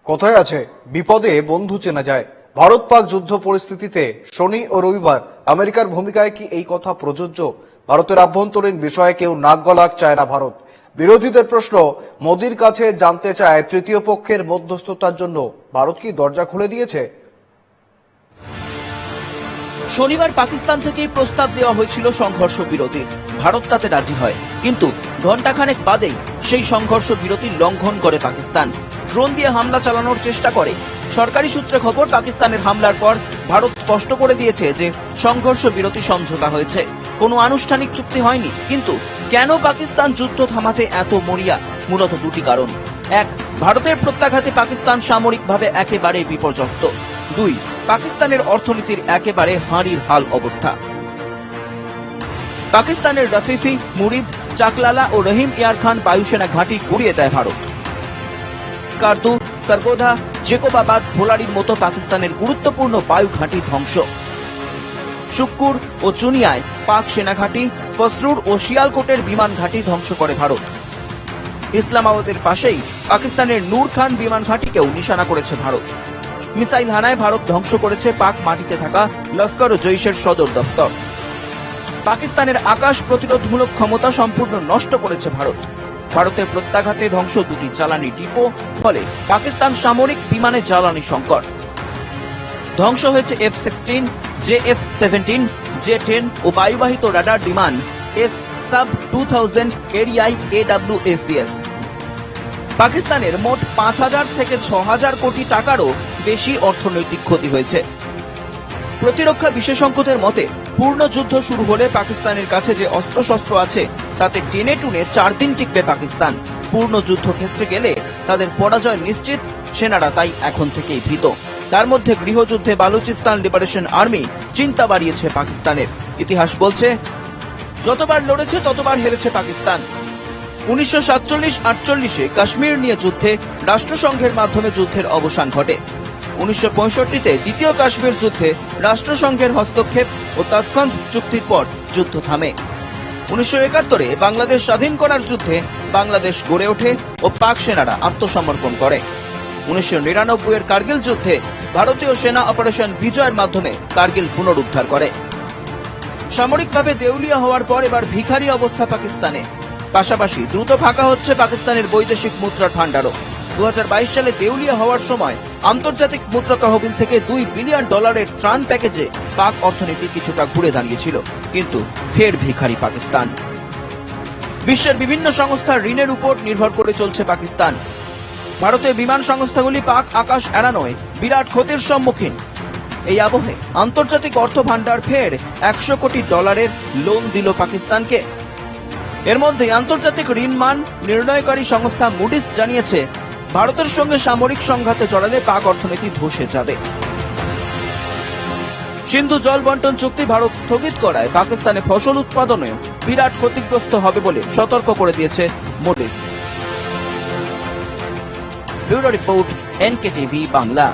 কোথায় আছে বিপদে বন্ধু চেনা যায়। ভারত পাক যুদ্ধ পরিস্থিতিতে শনি ও রবিবার আমেরিকার ভূমিকায় কি এই কথা প্রযোজ্য? ভারতের আভ্যন্তরীণ বিষয়ে কেউ নাক গলাক চায় না ভারত। বিরোধীদের প্রশ্ন, মোদির কাছে জানতে চায় তৃতীয় পক্ষের মধ্যস্থতার জন্য ভারত কি দরজা খুলে দিয়েছে? শনিবার পাকিস্তান থেকেই প্রস্তাব দেওয়া হয়েছিল সংঘর্ষ বিরতির। ভারত তাতে রাজি হয়, কিন্তু ঘণ্টাখানেক বাদেই সেই সংঘর্ষ বিরতির লঙ্ঘন করে পাকিস্তান। ড্রোন দিয়ে হামলা চালানোর চেষ্টা করে। সরকারি সূত্রে খবর, পাকিস্তানের হামলার পর ভারত স্পষ্ট করে দিয়েছে যে সংঘর্ষ বিরতি সমঝোতা হয়েছে, কোনো আনুষ্ঠানিক চুক্তি হয়নি। কিন্তু কেন পাকিস্তান যুদ্ধ থামাতে এত মরিয়া? মূলত দুটি কারণ। এক, ভারতের প্রত্যাঘাতে পাকিস্তান সামরিকভাবে একেবারে বিপর্যস্ত। দুই, পাকিস্তানের অর্থনীতির একেবারে হাঁড়ির হাল অবস্থা। পাকিস্তানের রাফিফি, মুরিদ, চাকলালা ও রহিম ইয়ার খান বায়ুসেনা ঘাঁটি গুড়িয়ে দেয় ভারত। স্কারদু, সরগোধা, জেকোবাবাদ, ভোলারির মতো পাকিস্তানের গুরুত্বপূর্ণ বায়ু ঘাঁটি ধ্বংস। শুক্কুর ও চুনিয়ায় পাক সেনা ঘাঁটি, পসরুর ও শিয়ালকোটের বিমান ঘাঁটি ধ্বংস করে ভারত। ইসলামাবাদের পাশেই পাকিস্তানের নূর খান বিমান ঘাঁটিকেও নিশানা করেছে ভারত। মিসাইল হানায় ভারত ধ্বংস করেছে পাক মাটিতে থাকা লস্কর ও জৈশের সদর দপ্তর। পাকিস্তানের আকাশ প্রতিরোধমূলক ক্ষমতা সম্পূর্ণ নষ্ট করেছে ভারত। ভারতের প্রত্যাঘাতে ধ্বংস দুটি জ্বালানি ডিপো, ফলে পাকিস্তান সামরিক বিমানে জ্বালানি সংকট। ধ্বংস হয়েছে F-16, JF-17, J-10 ও বায়ুবাহিত রাডার বিমান S-Sub-2000 এরিয়াই AWACS। পাকিস্তানের মোট 5,000 থেকে 6,000 কোটি টাকারও বেশি অর্থনৈতিক ক্ষতি হয়েছে। প্রতিরক্ষা বিশেষজ্ঞদের মতে, পূর্ণ যুদ্ধ শুরু হলে পাকিস্তানের কাছে যে অস্ত্রশস্ত্র আছে তাতে টেনে টুনে 4 দিন টিকবে পাকিস্তান। পূর্ণ যুদ্ধক্ষেত্রে গেলে তাদের পরাজয় নিশ্চিত। সেনারা তাই এখন থেকেই ভীত। তার মধ্যে গৃহযুদ্ধে বালুচিস্তান লিবারেশন আর্মি চিন্তা বাড়িয়েছে পাকিস্তানের। ইতিহাস বলছে, যতবার লড়েছে ততবার হেরেছে পাকিস্তান। 1947-48-এ কাশ্মীর নিয়ে যুদ্ধে রাষ্ট্রসংঘের মাধ্যমে যুদ্ধের অবসান ঘটে। 1965-তে দ্বিতীয় কাশ্মীর যুদ্ধে রাষ্ট্রসংঘের হস্তক্ষেপ ও তাসখন্দ চুক্তির পর যুদ্ধ থামে। 1971-এ বাংলাদেশ স্বাধীন করার যুদ্ধে বাংলাদেশ গড়ে ওঠে ও পাক সেনারা আত্মসমর্পণ করে। 1999-এর কার্গিল যুদ্ধে ভারতীয় সেনা অপারেশন বিজয়ের মাধ্যমে কার্গিল পুনরুদ্ধার করে। সামরিকভাবে দেউলিয়া হওয়ার পর এবার ভিখারি অবস্থা পাকিস্তানে। পাশাপাশি দ্রুত ফাঁকা হচ্ছে পাকিস্তানের বৈদেশিক মুদ্রার ভান্ডারও। 2022 সালে দেউলিয়া হওয়ার সময় আন্তর্জাতিক মুদ্রা তহবিল থেকে $2 বিলিয়ন ত্রাণ প্যাকেজে পাক অর্থনীতি কিছুটা ঘুরে দাঁড়িয়েছিল, কিন্তু ফের ভিখারি পাকিস্তান। বিশ্বের বিভিন্ন সংস্থার ঋণের উপর নির্ভর করে চলছে পাকিস্তান। ভারতীয় বিমান সংস্থাগুলি পাক আকাশ এড়ানোয় বিরাট ক্ষতির সম্মুখীন। এই আবহে আন্তর্জাতিক অর্থ ভান্ডার ফের $100 কোটি লোন দিল পাকিস্তানকে। এর মধ্যে আন্তর্জাতিক ঋণ মান নির্ণয়কারী সংস্থা মুডিস জানিয়েছে, ভারতের সঙ্গে সামরিক সংঘাতে জড়ালে পাক অর্থনীতি ধসে যাবে। সিন্ধু জল বন্টন চুক্তি ভারত স্থগিত করায় পাকিস্তানে ফসল উৎপাদনেও বিরাট ক্ষতিগ্রস্ত হবে বলে সতর্ক করে দিয়েছে Moody's. Bureau report, NKTV Bangla.